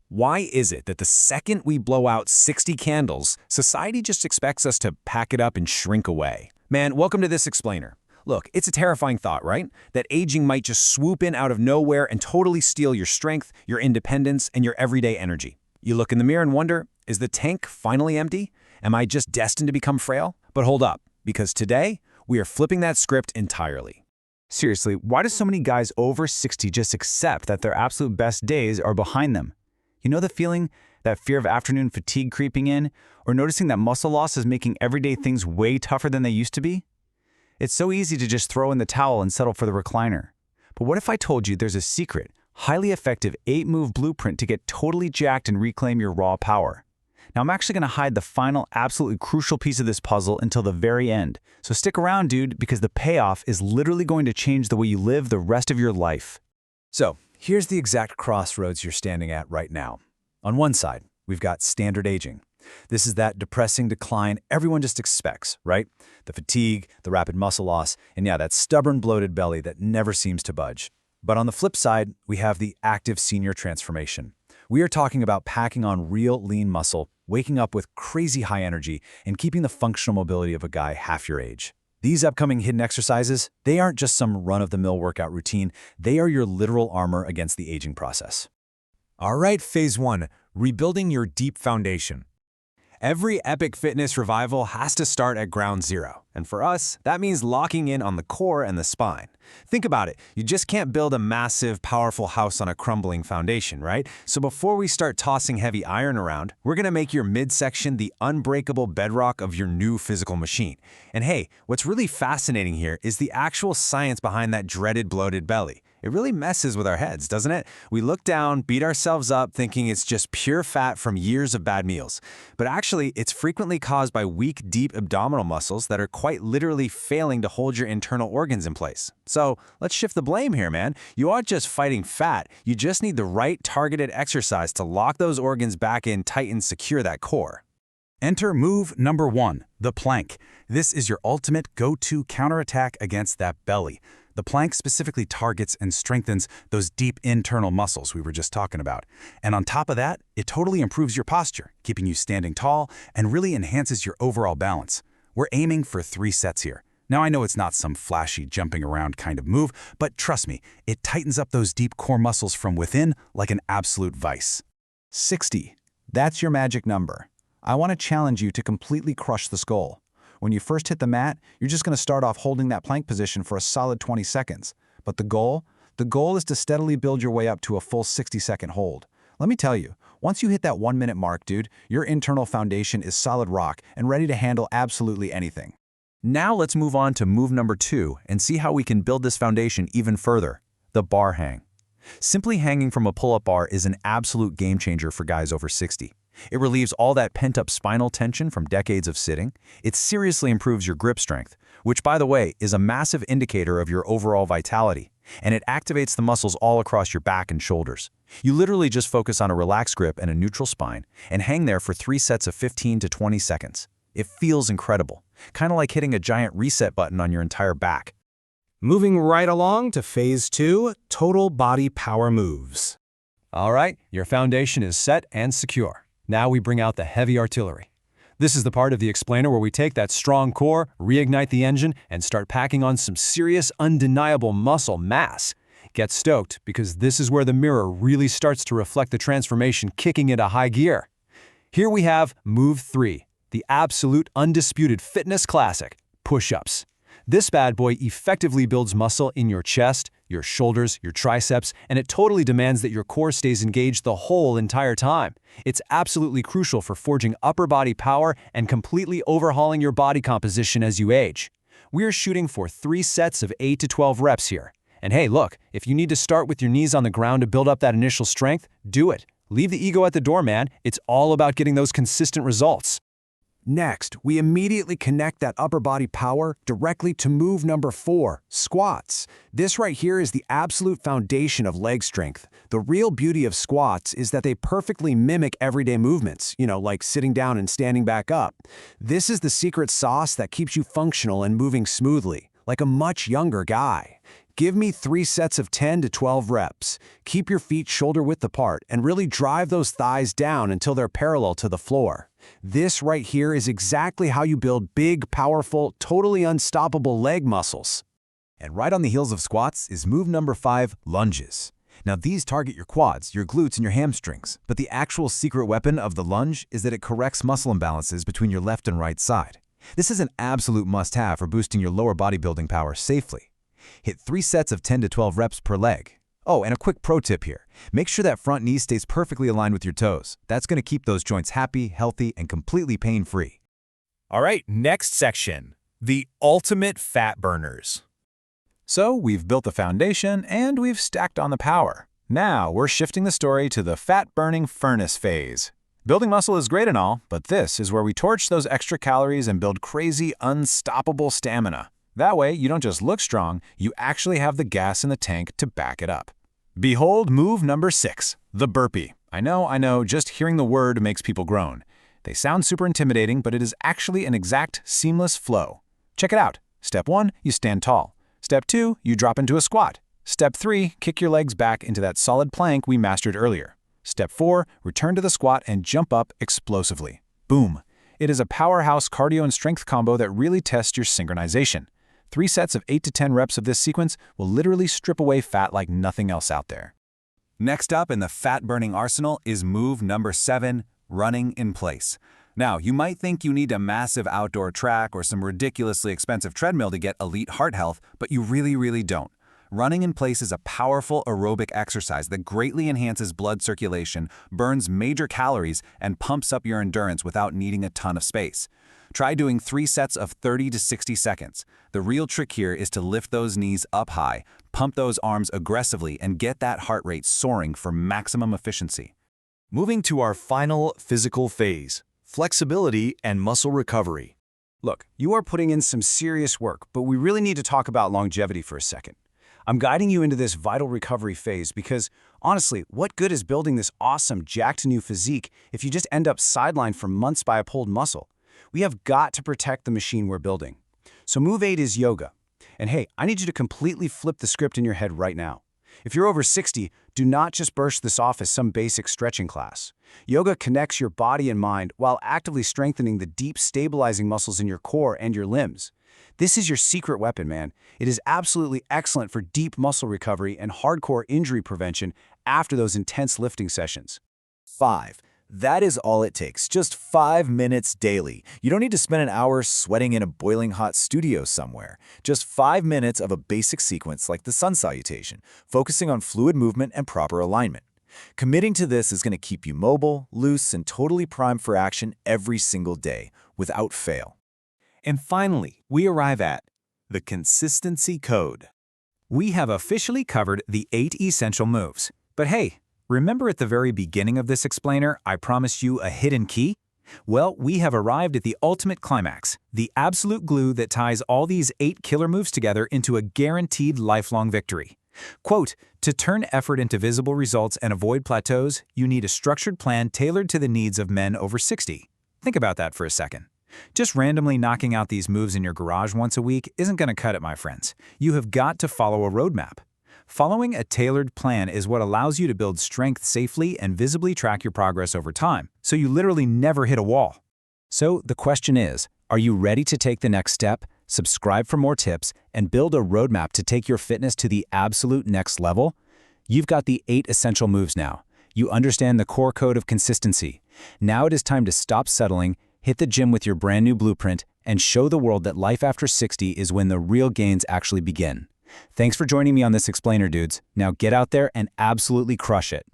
Why is it that the second we blow out 60 candles, society just expects us to pack it up and shrink away? Man, welcome to This Explainer. Look, it's a terrifying thought, right? That aging might just swoop in out of nowhere and totally steal your strength, your independence, and your everyday energy. You look in the mirror and wonder, is the tank finally empty? Am I just destined to become frail? But hold up, because today, we are flipping that script entirely. Seriously, why do so many guys over 60 just accept that their absolute best days are behind them? You know the feeling, that fear of afternoon fatigue creeping in, or noticing that muscle loss is making everyday things way tougher than they used to be? It's so easy to just throw in the towel and settle for the recliner. But what if I told you there's a secret, highly effective 8-move blueprint to get totally jacked and reclaim your raw power? Now I'm actually going to hide the final, absolutely crucial piece of this puzzle until the very end. So stick around, dude, because the payoff is literally going to change the way you live the rest of your life. So, here's the exact crossroads you're standing at right now. On one side, we've got standard aging. This is that depressing decline everyone just expects, right? The fatigue, the rapid muscle loss, and yeah, that stubborn bloated belly that never seems to budge. But on the flip side, we have the active senior transformation. We are talking about packing on real lean muscle, waking up with crazy high energy, and keeping the functional mobility of a guy half your age. These upcoming hidden exercises, they aren't just some run-of-the-mill workout routine, they are your literal armor against the aging process. All right, Phase 1, rebuilding your deep foundation. Every epic fitness revival has to start at ground zero. And for us, that means locking in on the core and the spine. Think about it. You just can't build a massive, powerful house on a crumbling foundation, right? So before we start tossing heavy iron around, we're going to make your midsection the unbreakable bedrock of your new physical machine. And hey, what's really fascinating here is the actual science behind that dreaded bloated belly. It really messes with our heads, doesn't it? We look down, beat ourselves up, thinking it's just pure fat from years of bad meals. But actually, it's frequently caused by weak, deep abdominal muscles that are quite literally failing to hold your internal organs in place. So let's shift the blame here, man. You aren't just fighting fat, you just need the right targeted exercise to lock those organs back in tight and secure that core. Enter move number 1, the plank. This is your ultimate go-to counterattack against that belly. The plank specifically targets and strengthens those deep internal muscles we were just talking about. And on top of that, it totally improves your posture, keeping you standing tall and really enhances your overall balance. We're aiming for 3 sets here. Now I know it's not some flashy jumping around kind of move, but trust me, it tightens up those deep core muscles from within like an absolute vice. 60. That's your magic number. I want to challenge you to completely crush the skull. When you first hit the mat, you're just going to start off holding that plank position for a solid 20 seconds. But the goal is to steadily build your way up to a full 60-second hold. Let me tell you, once you hit that 1-minute mark, dude, your internal foundation is solid rock and ready to handle absolutely anything. Now let's move on to move number 2 and see how we can build this foundation even further, the bar hang. Simply hanging from a pull-up bar is an absolute game changer for guys over 60. It relieves all that pent-up spinal tension from decades of sitting. It seriously improves your grip strength, which, by the way, is a massive indicator of your overall vitality. And it activates the muscles all across your back and shoulders. You literally just focus on a relaxed grip and a neutral spine and hang there for 3 sets of 15 to 20 seconds. It feels incredible, kind of like hitting a giant reset button on your entire back. Moving right along to Phase 2, total body power moves. All right, your foundation is set and secure. Now we bring out the heavy artillery. This is the part of the explainer where we take that strong core, reignite the engine, and start packing on some serious, undeniable muscle mass. Get stoked, because this is where the mirror really starts to reflect the transformation kicking into high gear. Here we have move 3, the absolute undisputed fitness classic, push-ups. This bad boy effectively builds muscle in your chest, your shoulders, your triceps, and it totally demands that your core stays engaged the whole entire time. It's absolutely crucial for forging upper body power and completely overhauling your body composition as you age. We're shooting for 3 sets of 8 to 12 reps here. And hey, look, if you need to start with your knees on the ground to build up that initial strength, do it. Leave the ego at the door, man. It's all about getting those consistent results. Next, we immediately connect that upper body power directly to move number 4, squats. This right here is the absolute foundation of leg strength. The real beauty of squats is that they perfectly mimic everyday movements, like sitting down and standing back up. This is the secret sauce that keeps you functional and moving smoothly, like a much younger guy. Give me 3 sets of 10 to 12 reps. Keep your feet shoulder width apart and really drive those thighs down until they're parallel to the floor. This right here is exactly how you build big, powerful, totally unstoppable leg muscles. And right on the heels of squats is move number 5, lunges. Now these target your quads, your glutes, and your hamstrings, but the actual secret weapon of the lunge is that it corrects muscle imbalances between your left and right side. This is an absolute must-have for boosting your lower bodybuilding power safely. Hit 3 sets of 10 to 12 reps per leg. Oh, and a quick pro tip here. Make sure that front knee stays perfectly aligned with your toes. That's going to keep those joints happy, healthy, and completely pain-free. All right, next section, the ultimate fat burners. So we've built the foundation and we've stacked on the power. Now we're shifting the story to the fat-burning furnace phase. Building muscle is great and all, but this is where we torch those extra calories and build crazy, unstoppable stamina. That way, you don't just look strong, you actually have the gas in the tank to back it up. Behold move number 6, the burpee. I know, just hearing the word makes people groan. They sound super intimidating, but it is actually an exact, seamless flow. Check it out. Step 1, you stand tall. Step 2, you drop into a squat. Step 3, kick your legs back into that solid plank we mastered earlier. Step 4, return to the squat and jump up explosively. Boom! It is a powerhouse cardio and strength combo that really tests your synchronization. 3 sets of 8 to 10 reps of this sequence will literally strip away fat like nothing else out there. Next up in the fat-burning arsenal is move number 7, running in place. Now, you might think you need a massive outdoor track or some ridiculously expensive treadmill to get elite heart health, but you really don't. Running in place is a powerful aerobic exercise that greatly enhances blood circulation, burns major calories, and pumps up your endurance without needing a ton of space. Try doing 3 sets of 30 to 60 seconds. The real trick here is to lift those knees up high, pump those arms aggressively, and get that heart rate soaring for maximum efficiency. Moving to our final physical phase, flexibility and muscle recovery. Look, you are putting in some serious work, but we really need to talk about longevity for a second. I'm guiding you into this vital recovery phase because, honestly, what good is building this awesome, jacked new physique if you just end up sidelined for months by a pulled muscle? We have got to protect the machine we're building. So move 8 is yoga. And hey, I need you to completely flip the script in your head right now. If you're over 60, do not just brush this off as some basic stretching class. Yoga connects your body and mind while actively strengthening the deep, stabilizing muscles in your core and your limbs. This is your secret weapon, man. It is absolutely excellent for deep muscle recovery and hardcore injury prevention after those intense lifting sessions. 5. That is all it takes, just 5 minutes daily. You don't need to spend an hour sweating in a boiling hot studio somewhere. Just 5 minutes of a basic sequence like the sun salutation, focusing on fluid movement and proper alignment. Committing to this is going to keep you mobile, loose, and totally primed for action every single day, without fail. And finally, we arrive at the consistency code. We have officially covered the 8 essential moves. But hey, remember at the very beginning of this explainer, I promised you a hidden key? Well, we have arrived at the ultimate climax, the absolute glue that ties all these 8 killer moves together into a guaranteed lifelong victory. Quote, to turn effort into visible results and avoid plateaus, you need a structured plan tailored to the needs of men over 60. Think about that for a second. Just randomly knocking out these moves in your garage once a week isn't going to cut it, my friends. You have got to follow a roadmap. Following a tailored plan is what allows you to build strength safely and visibly track your progress over time, so you literally never hit a wall. So the question is, are you ready to take the next step, subscribe for more tips, and build a roadmap to take your fitness to the absolute next level? You've got the 8 essential moves now. You understand the core code of consistency. Now it is time to stop settling, hit the gym with your brand new blueprint, and show the world that life after 60 is when the real gains actually begin. Thanks for joining me on this explainer, dudes. Now get out there and absolutely crush it.